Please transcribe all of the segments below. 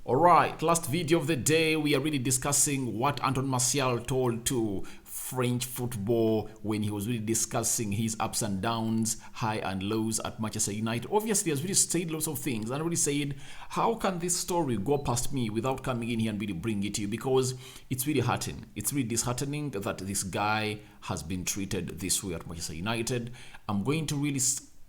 Alright, last video of the day, we are really discussing what Anton Martial told to French football when he was really discussing his ups and downs, high and lows at Manchester United. Obviously, he has really said lots of things and really said, how can this story go past me without coming in here and really bring it to you? Because it's really hurting. It's really disheartening that this guy has been treated this way at Manchester United. I'm going to really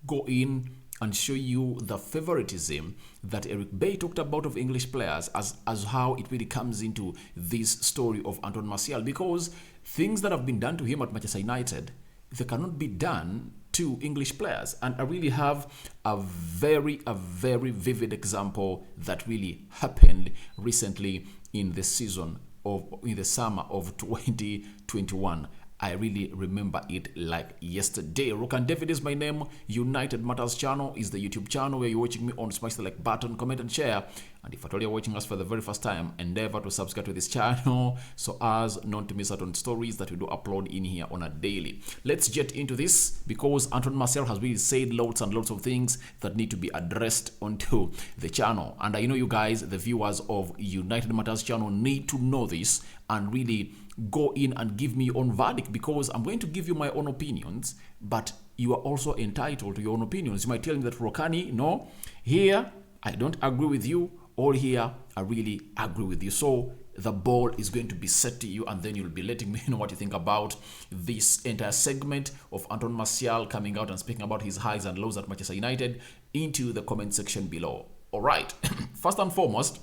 go in and show you the favoritism that Eric Bay talked about of English players as how it really comes into this story of Anton Martial, because things that have been done to him at Manchester United, they cannot be done to English players. And I really have a very vivid example that really happened recently in the summer of 2021. I really remember it like yesterday. Rokan David is my name. United Matters channel is the YouTube channel where you're watching me on. Smash the like button, comment and share. And if at all you're watching us for the very first time, endeavor to subscribe to this channel so as not to miss out on stories that we do upload in here on a daily. Let's get into this because Anton Martial has really said lots and lots of things that need to be addressed onto the channel. And I know you guys, the viewers of United Matters channel, need to know this and really go in and give me your own verdict, because I'm going to give you my own opinions, but you are also entitled to your own opinions. You might tell me that, Rokani, no, here I don't agree with you, or here I really agree with you. So the ball is going to be set to you, and then you'll be letting me know what you think about this entire segment of Anton Martial coming out and speaking about his highs and lows at Manchester United into the comment section below. All right. First and foremost,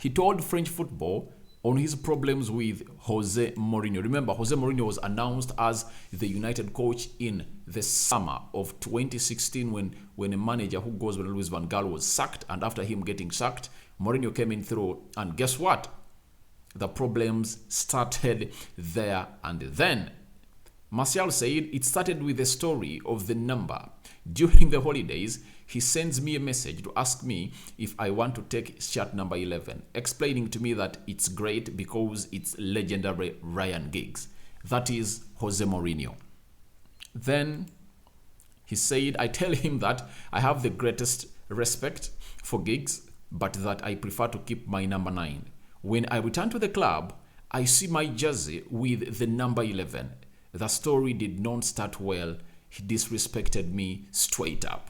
he told French football on his problems with Jose Mourinho. Remember, Jose Mourinho was announced as the United coach in the summer of 2016 when a manager who goes by Louis van Gaal was sacked, and after him getting sacked, Mourinho came in through, and guess what? The problems started there and then. Martial said it started with the story of the number. During the holidays, he sends me a message to ask me if I want to take shirt number 11, explaining to me that it's great because it's legendary Ryan Giggs. That is Jose Mourinho. Then he said, I tell him that I have the greatest respect for Giggs, but that I prefer to keep my number 9. When I return to the club, I see my jersey with the number 11. The story did not start well. He disrespected me straight up.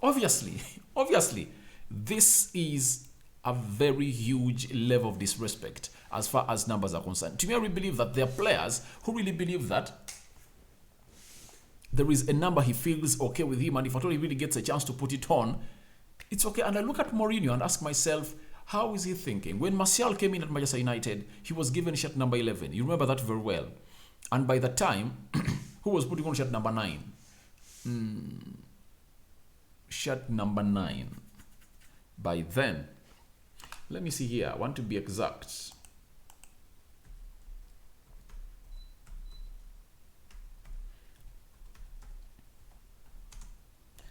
Obviously, this is a very huge level of disrespect as far as numbers are concerned. To me, I really believe that there are players who really believe that there is a number he feels okay with him, and if at all he really gets a chance to put it on, it's okay. And I look at Mourinho and ask myself, how is he thinking? When Martial came in at Manchester United, he was given shirt number 11. You remember that very well. And by the time, who was putting on shirt number 9? Shirt number 9. By then, let me see here. I want to be exact.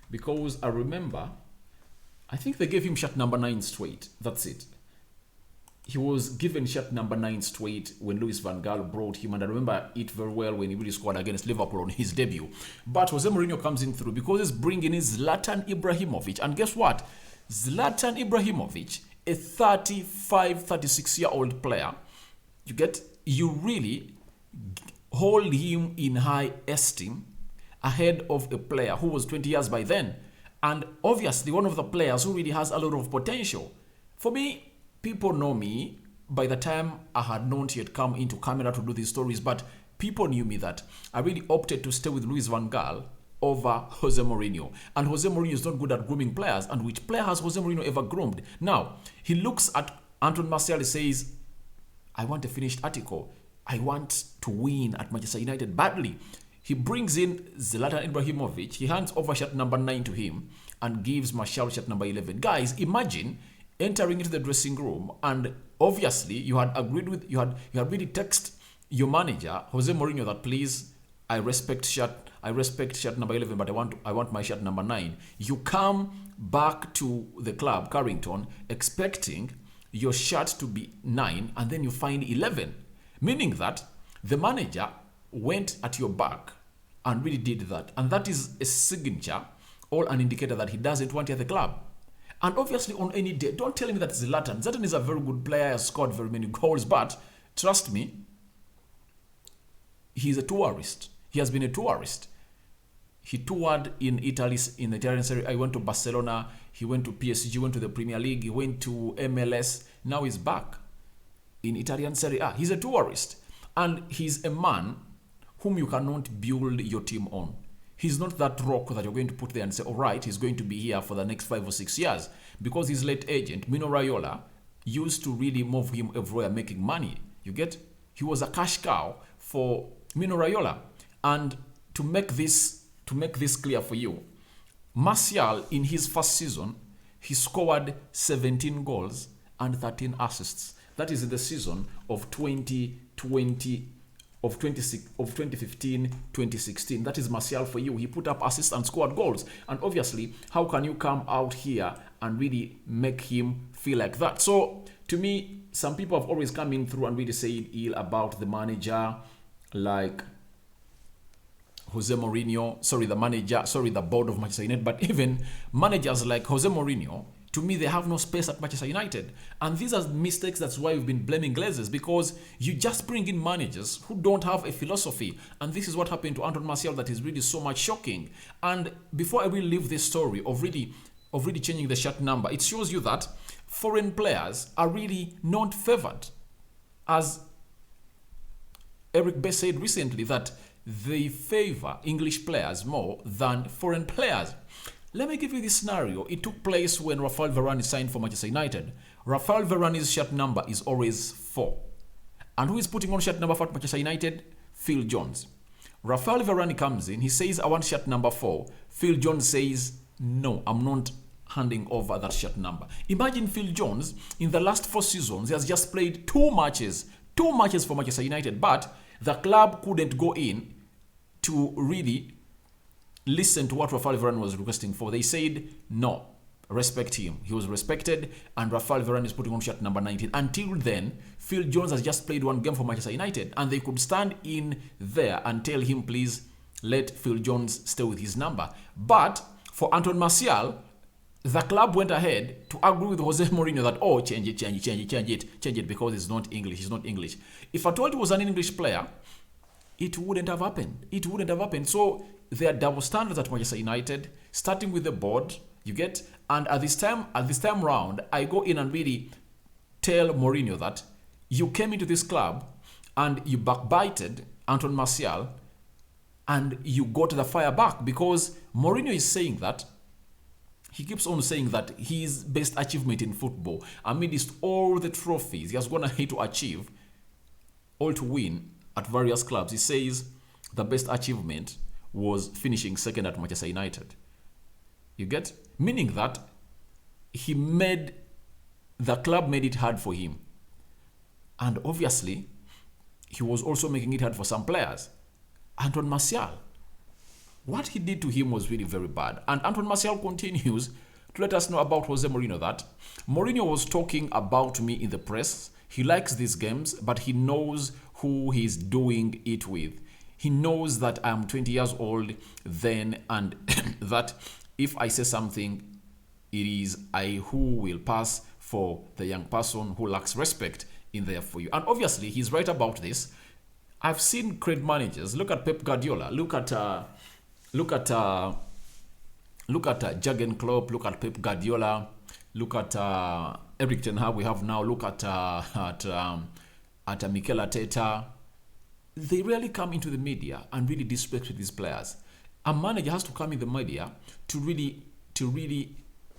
Because I remember, I think they gave him shirt number 9 straight. That's it. He was given shirt number 9 straight when Louis van Gaal brought him, and I remember it very well when he really scored against Liverpool on his debut. But Jose Mourinho comes in through because he's bringing in Zlatan Ibrahimovic, and guess what? Zlatan Ibrahimovic, a 35, 36-year-old player, you really hold him in high esteem ahead of a player who was 20 years by then, and obviously one of the players who really has a lot of potential. For me, people know me by the time I had not yet come into camera to do these stories, but people knew me that I really opted to stay with Louis van Gaal over Jose Mourinho. And Jose Mourinho is not good at grooming players. And which player has Jose Mourinho ever groomed? Now, he looks at Anton Martial and says, I want a finished article. I want to win at Manchester United badly. He brings in Zlatan Ibrahimovic. He hands over shirt number 9 to him and gives Martial shirt number 11. Guys, imagine entering into the dressing room, and obviously you had really texted your manager Jose Mourinho that, please, I respect shirt number 11, but I want my shirt number 9. You come back to the club, Carrington, expecting your shirt to be 9, and then you find 11, meaning that the manager went at your back and really did that, and that is a signature or an indicator that he doesn't want you at the club. And obviously on any day, don't tell me that Zlatan. Zlatan is a very good player, has scored very many goals, but trust me, he's a tourist. He has been a tourist. He toured in Italy, in the Italian Serie A. He went to Barcelona, he went to PSG, went to the Premier League, he went to MLS. Now he's back in Italian Serie A. He's a tourist. And he's a man whom you cannot build your team on. He's not that rock that you're going to put there and say, all right, he's going to be here for the next 5 or 6 years. Because his late agent, Mino Raiola, used to really move him everywhere making money. You get? He was a cash cow for Mino Raiola. And to make this clear for you, Martial, in his first season, he scored 17 goals and 13 assists. That is in the season of 2015-2016. That is Martial for you. He put up assists and scored goals. And obviously, how can you come out here and really make him feel like that? So, to me, some people have always come in through and really said ill about the manager, like Jose Mourinho, the board of Manchester United, but even managers like Jose Mourinho, to me, they have no space at Manchester United. And these are mistakes. That's why we've been blaming Glazers, because you just bring in managers who don't have a philosophy. And this is what happened to Anton Martial that is really so much shocking. And before I will leave this story of really changing the shirt number, it shows you that foreign players are really not favored. As Eric Best said recently, that they favor English players more than foreign players. Let me give you this scenario. It took place when Rafael Varane signed for Manchester United. Rafael Varane's shirt number is always 4. And who is putting on shirt number 4 at Manchester United? Phil Jones. Rafael Varane comes in. He says, I want shirt number 4. Phil Jones says, no, I'm not handing over that shirt number. Imagine Phil Jones, in the last 4 seasons, he has just played 2 matches for Manchester United, but the club couldn't go in to really listen to what Rafael Varane was requesting for. They said, no, respect him. He was respected, and Rafael Varane is putting on shirt number 19. Until then, Phil Jones has just played 1 game for Manchester United, and they could stand in there and tell him, please, let Phil Jones stay with his number. But for Anton Martial, the club went ahead to agree with Jose Mourinho that, oh, change it, because it's not English. It's not English. If I told it was an English player, it wouldn't have happened. So there are double standards at Manchester United, starting with the board, you get, and at this time round, I go in and really tell Mourinho that you came into this club and you backbited Anton Martial and you got the fire back, because Mourinho is saying that, he keeps on saying that his best achievement in football, amidst all the trophies he has gone ahead to achieve, all to win at various clubs, he says the best achievement was finishing second at Manchester United. You get? Meaning that the club made it hard for him. And obviously, he was also making it hard for some players. Anton Martial, what he did to him was really very bad. And Anton Martial continues to let us know about Jose Mourinho that Mourinho was talking about me in the press. He likes these games, but he knows who he's doing it with. He knows that I'm 20 years old then, and that if I say something, it is I who will pass for the young person who lacks respect in there for you. And obviously, he's right about this. I've seen great managers. Look at Pep Guardiola. Look at Jurgen Klopp. Look at Pep Guardiola. Look at Eric Ten Hag we have now. Look at Mikel Arteta. They rarely come into the media and really disrespect these players. A manager has to come in the media to really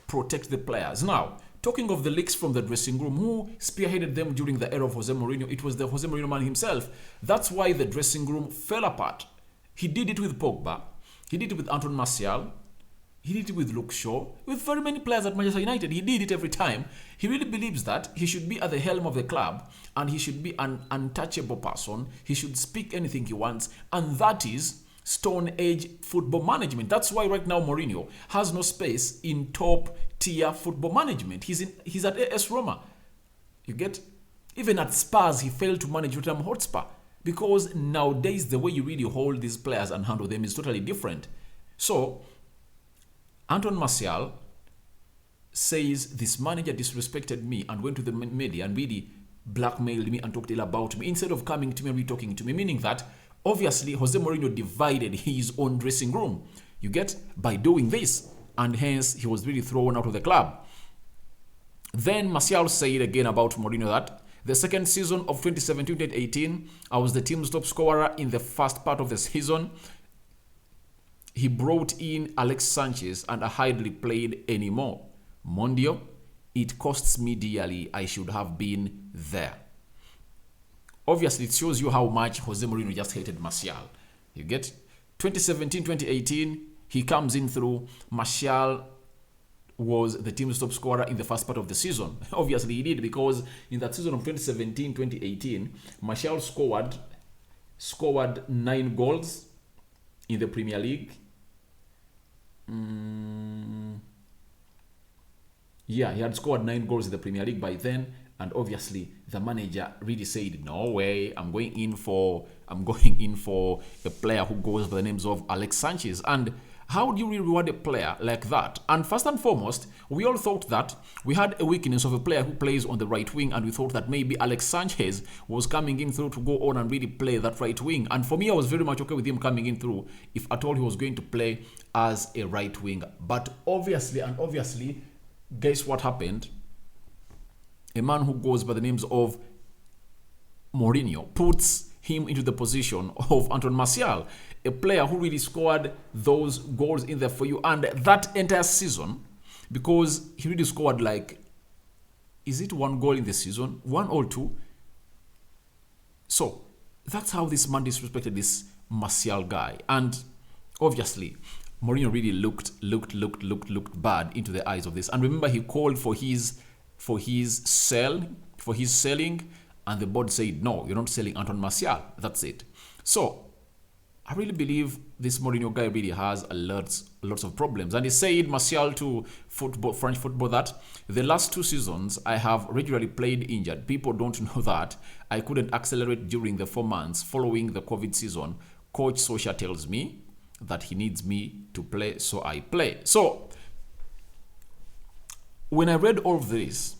protect the players. Now, talking of the leaks from the dressing room, who spearheaded them during the era of Jose Mourinho? It was the Jose Mourinho man himself. That's why the dressing room fell apart. He did it with Pogba. He did it with Anton Martial. He did it with Luke Shaw. With very many players at Manchester United. He did it every time. He really believes that he should be at the helm of the club and he should be an untouchable person. He should speak anything he wants. And that is Stone Age football management. That's why right now Mourinho has no space in top tier football management. He's at AS Roma. You get? Even at Spurs, he failed to manage Tottenham Hotspur. Because nowadays, the way you really hold these players and handle them is totally different. So, Anton Martial says this manager disrespected me and went to the media and really blackmailed me and talked ill about me instead of coming to me and really talking to me, meaning that obviously Jose Mourinho divided his own dressing room, you get, by doing this, and hence he was really thrown out of the club. Then Martial said again about Mourinho that the second season of 2017-2018, I was the team's top scorer in the first part of the season. He brought in Alex Sanchez and I hardly played anymore. Mondio, it costs me dearly. I should have been there. Obviously, it shows you how much Jose Mourinho just hated Martial. You get 2017-2018, he comes in through. Martial was the team's top scorer in the first part of the season. Obviously, he did, because in that season of 2017-2018, Martial scored 9 goals in the Premier League. Yeah, he had scored 9 goals in the Premier League by then, and obviously the manager really said, no way, I'm going in for a player who goes by the names of Alex Sanchez. And how do you really reward a player like that? And first and foremost, we all thought that we had a weakness of a player who plays on the right wing, and we thought that maybe Alex Sanchez was coming in through to go on and really play that right wing. And for me, I was very much okay with him coming in through if at all he was going to play as a right winger. But obviously, guess what happened? A man who goes by the names of Mourinho puts him into the position of Anton Martial, a player who really scored those goals in there for you. And that entire season, because he really scored is it 1 goal in the season? 1 or 2? So that's how this man disrespected this Martial guy. And obviously, Mourinho really looked bad into the eyes of this. And remember, he called for his selling, and the board said, no, you're not selling Anton Martial. That's it. So I really believe this Mourinho guy really has lots of problems. And he said, Martial, to French football, that the last 2 seasons I have regularly played injured. People don't know that I couldn't accelerate during the 4 months following the COVID season. Coach Solskjaer tells me that he needs me to play, so I play. So when I read all of this,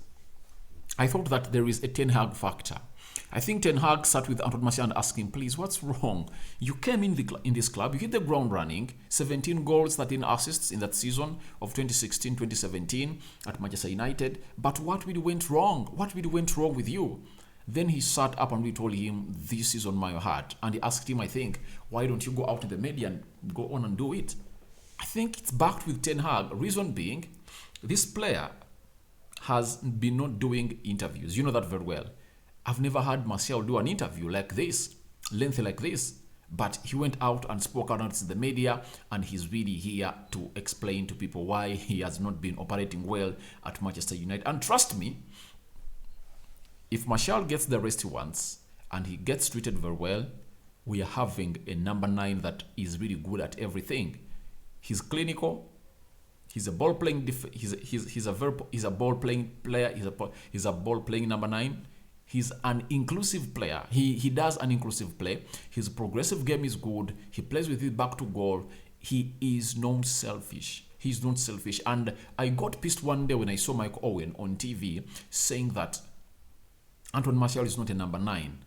I thought that there is a Ten Hag factor. I think Ten Hag sat with Anton Martial and asked him, please, what's wrong? You came in this club, you hit the ground running, 17 goals, 13 assists in that season of 2016-2017 at Manchester United. But what really went wrong? What really went wrong with you? Then he sat up and we told him, this is on my heart. And he asked him, I think, why don't you go out in the media and go on and do it? I think it's backed with Ten Hag. Reason being, this player has been not doing interviews. You know that very well. I've never had Martial do an interview like this, lengthy like this. But he went out and spoke out in the media, and he's really here to explain to people why he has not been operating well at Manchester United. And trust me, if Martial gets the rest he wants and he gets treated very well, we are having a number 9 that is really good at everything. He's clinical. He's a ball playing. He's a ball playing player. He's a ball playing number 9. He's an inclusive player. He does an inclusive play. His progressive game is good. He plays with it back to goal. He is not selfish. He's not selfish. And I got pissed one day when I saw Mike Owen on TV saying that Anton Martial is not a number 9.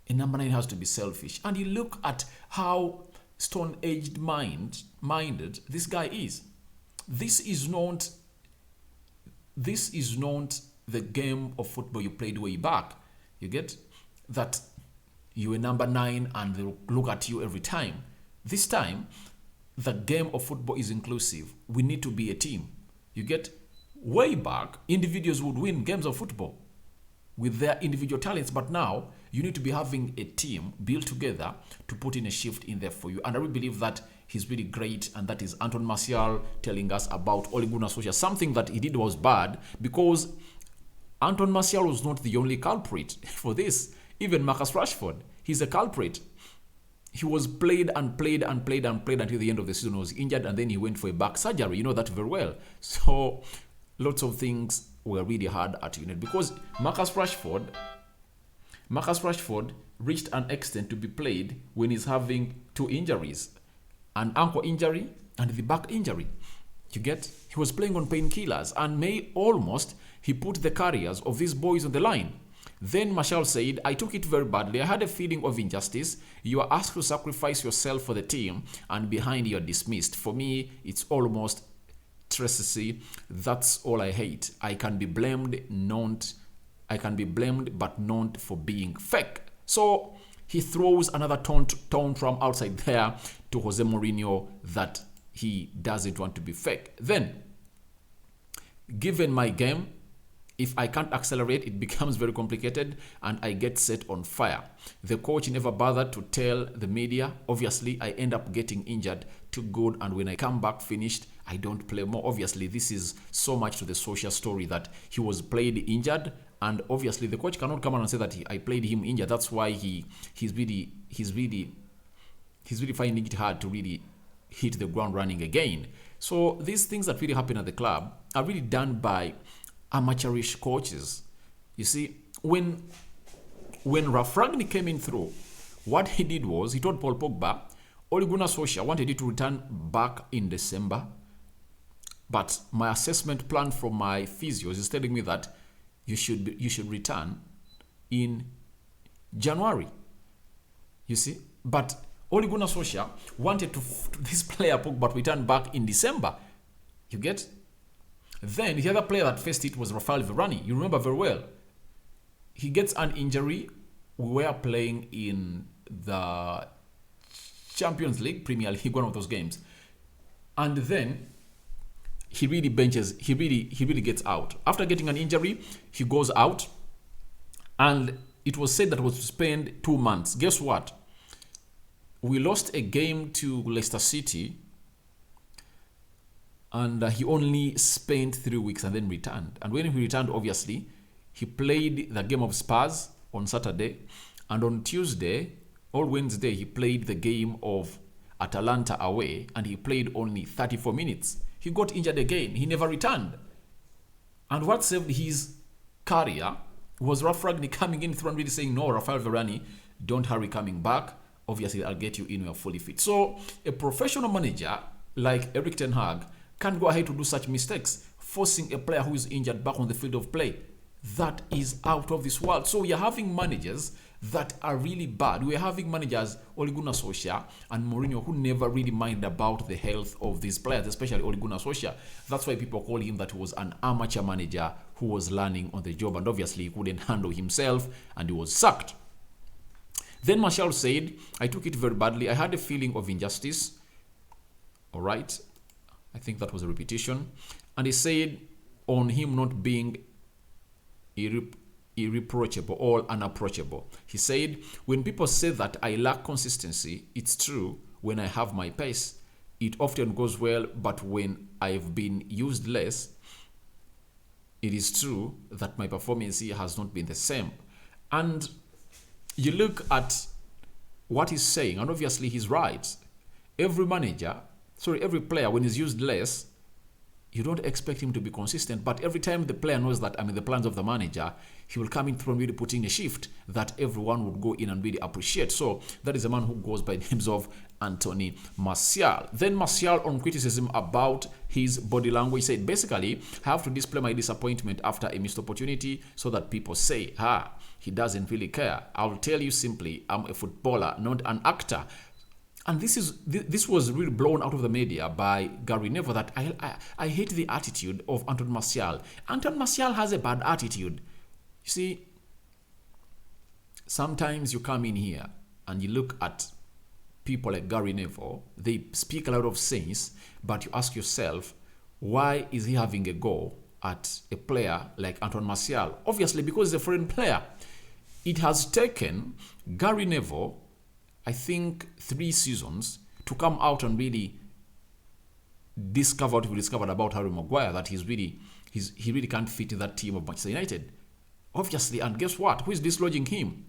A number 9 has to be selfish. And you look at how stone-aged minded this guy is. This is not the game of football you played way back. You get that you're a number 9 and they look at you every time. This time, the game of football is inclusive. We need to be a team. You get, way back, individuals would win games of football with their individual talents, but now you need to be having a team built together to put in a shift in there for you. And I really believe that he's really great, and that is Anton Martial telling us about Ole Gunnar Solskjaer. Something that he did was bad, because Anton Martial was not the only culprit for this. Even Marcus Rashford, he's a culprit. He was played until the end of the season. He was injured, and then he went for a back surgery. You know that very well. So lots of things were really hard at United, because Marcus Rashford reached an extent to be played when he's having 2 injuries, an ankle injury and the back injury. You get? He was playing on painkillers and he put the careers of these boys on the line. Then Martial said, I took it very badly. I had a feeling of injustice. You are asked to sacrifice yourself for the team and behind you are dismissed. For me, it's almost treachery. That's all I hate. I can be blamed but not for being fake. So he throws another tantrum outside there to Jose Mourinho that he doesn't want to be fake. Then, given my game, if I can't accelerate, it becomes very complicated and I get set on fire. The coach never bothered to tell the media. Obviously, I end up getting injured too good, and when I come back finished, I don't play more. Obviously, this is so much to the social story that he was played injured, and obviously the coach cannot come on and say that I played him injured. That's why he's really finding it hard to really hit the ground running again. So these things that really happen at the club are really done by amateurish coaches. You see, when Ralf Rangnick came in through, what he did was he told Paul Pogba, Ole Gunnar Solskjaer wanted you to return back in December, but my assessment plan from my physios is telling me that you should return in January. You see, but Ole Gunnar Solskjaer wanted this player Pogba to return back in December. You get? Then the other player that faced it was Rafael Varane. You remember very well. He gets an injury. We were playing in the Champions League, Premier League, one of those games. And then he really benches, he really gets out. After getting an injury, he goes out. And it was said that was to spend 2 months. Guess what? We lost a game to Leicester City. And he only spent 3 weeks and then returned. And when he returned, obviously, he played the game of Spurs on Saturday. And on Tuesday or Wednesday, he played the game of Atalanta away. And he played only 34 minutes. He got injured again. He never returned. And what saved his career was Ralf Rangnick coming in through and really saying, no, Rafael Varane, don't hurry coming back. Obviously, I'll get you in when you're fully fit. So a professional manager like Erik ten Hag can't go ahead to do such mistakes, forcing a player who is injured back on the field of play. That is out of this world. So we are having managers that are really bad. We are having managers, Ole Gunnar Solskjaer and Mourinho, who never really mind about the health of these players, especially Ole Gunnar Solskjaer. That's why people call him that he was an amateur manager who was learning on the job, and obviously he couldn't handle himself and he was sacked. Then Martial said, I took it very badly. I had a feeling of injustice. All right. I think that was a repetition. And he said on him not being irreproachable or unapproachable. He said, when people say that I lack consistency, it's true. When I have my pace, it often goes well. But when I've been used less, it is true that my performance here has not been the same. And you look at what he's saying, and obviously he's right. Every player, when he's used less, you don't expect him to be consistent. But every time the player knows that I'm in the plans of the manager, he will come in through and really put in a shift that everyone would go in and really appreciate. So that is a man who goes by the names of Anthony Martial. Then Martial, on criticism about his body language, said, basically, I have to display my disappointment after a missed opportunity so that people say, he doesn't really care. I'll tell you simply, I'm a footballer, not an actor. And this was really blown out of the media by Gary Neville, that I hate the attitude of Anthony Martial. Anthony Martial has a bad attitude. You see, sometimes you come in here and you look at people like Gary Neville, they speak a lot of sense, but you ask yourself, why is he having a go at a player like Anthony Martial? Obviously, because he's a foreign player. It has taken Gary Neville, I think, 3 seasons to come out and really discover what we discovered about Harry Maguire, that he really can't fit in that team of Manchester United. Obviously, and guess what? Who is dislodging him?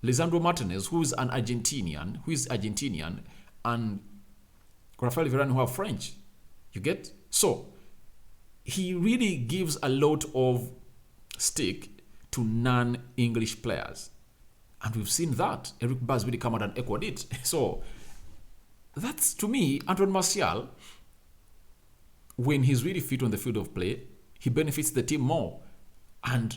Lisandro Martinez, who is Argentinian, and Rafael Varane, who are French. You get? So, he really gives a lot of stick to non-English players. And we've seen that. Eric Baz really come out and echoed it. So, that's, to me, Anthony Martial, when he's really fit on the field of play, he benefits the team more. And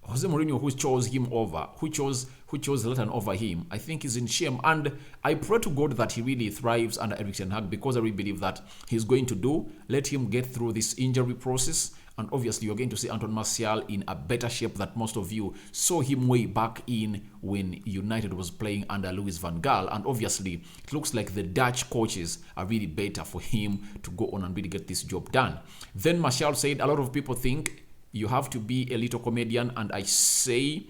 Jose Mourinho, who chose him over, who chose Zlatan over him, I think is in shame. And I pray to God that he really thrives under Erik ten Hag, because I really believe that he's going to do. Let him get through this injury process. And obviously, you're going to see Anton Martial in a better shape that most of you saw him way back in when United was playing under Louis van Gaal. And obviously, it looks like the Dutch coaches are really better for him to go on and really get this job done. Then Martial said, a lot of people think you have to be a little comedian, and I see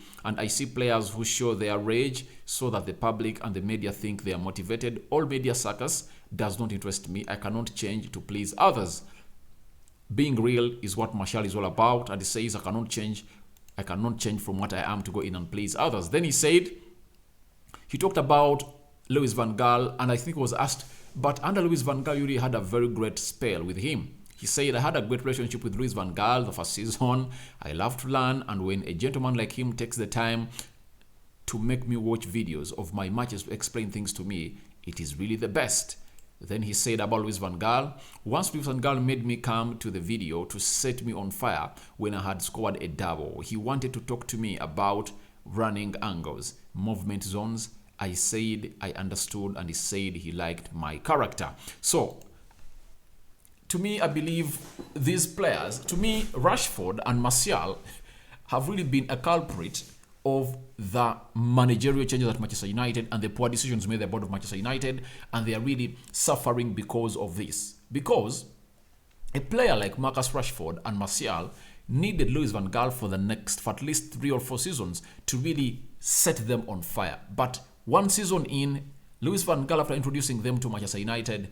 players who show their rage so that the public and the media think they are motivated. All media circus does not interest me. I cannot change to please others. Being real is what Martial is all about, and he says, I cannot change from what I am to go in and please others. Then he talked about Louis van Gaal, and I think he was asked, but under Louis van Gaal, you really had a very great spell with him. He said, I had a great relationship with Louis van Gaal the first season. I love to learn, and when a gentleman like him takes the time to make me watch videos of my matches to explain things to me, it is really the best. Then he said about Louis van Gaal, once Louis van Gaal made me come to the video to set me on fire when I had scored a double. He wanted to talk to me about running angles, movement zones. I said I understood, and he said he liked my character. So, to me, I believe these players, to me, Rashford and Martial have really been a culprit of the managerial changes at Manchester United and the poor decisions made by the board of Manchester United, and they are really suffering because of this. Because a player like Marcus Rashford and Martial needed Louis van Gaal for at least 3 or 4 seasons to really set them on fire. But one season in, Louis van Gaal, after introducing them to Manchester United,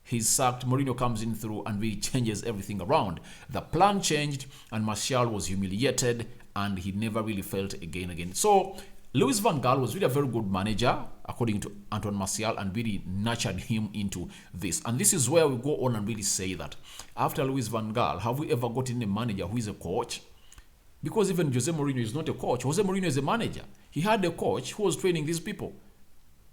he's sacked. Mourinho comes in through and really changes everything around. The plan changed, and Martial was humiliated, and he never really felt again. So Louis van Gaal was really a very good manager, according to Anton Martial, and really nurtured him into this. And this is where we go on and really say that after Louis van Gaal, have we ever gotten a manager who is a coach? Because even Jose Mourinho is not a coach. Jose Mourinho is a manager. He had a coach who was training these people.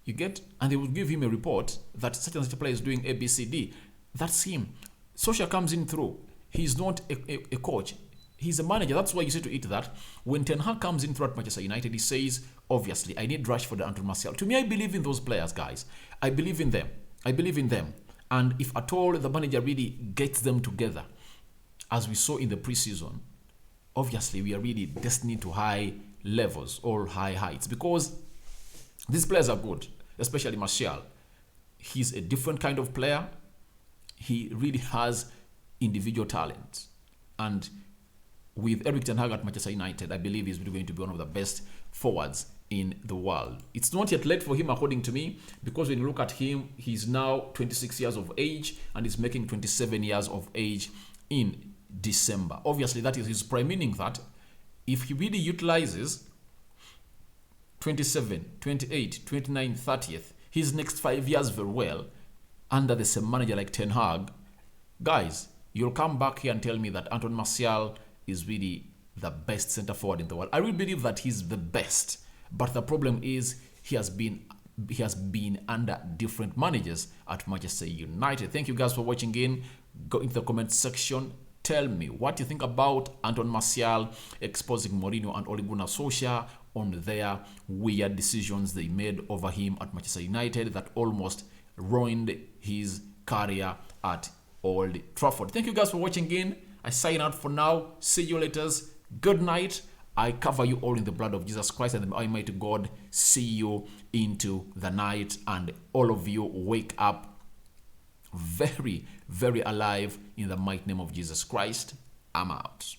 You get? And they would give him a report that such and such a player is doing A, B, C, D. That's him. Solskjaer comes in through. He's not a coach. He's a manager. That's why you say to it that when Ten Hag comes in through at Manchester United, he says, obviously, I need Rashford and Anton Martial. To me, I believe in those players, guys. I believe in them. And if at all the manager really gets them together, as we saw in the preseason, obviously, we are really destined to high levels or high heights, because these players are good. Especially Martial. He's a different kind of player. He really has individual talent. And with Erik ten Hag at Manchester United, I believe he's really going to be one of the best forwards in the world. It's not yet late for him, according to me, because when you look at him, he's now 26 years of age, and he's making 27 years of age in December. Obviously, that is his prime, meaning that if he really utilizes 27, 28, 29, 30th, his next 5 years very well, under the same manager like Ten Hag, guys, you'll come back here and tell me that Anton Martial is really the best centre forward in the world. I really believe that he's the best, but the problem is he has been under different managers at Manchester United. Thank you guys for watching in. Go into the comment section. Tell me what you think about Anton Martial exposing Mourinho and Ole Gunnar Solskjaer on their weird decisions they made over him at Manchester United that almost ruined his career at Old Trafford. Thank you guys for watching in. I sign out for now. See you later. Good night. I cover you all in the blood of Jesus Christ, and the Almighty God see you into the night, and all of you wake up very, very alive in the mighty name of Jesus Christ. I'm out.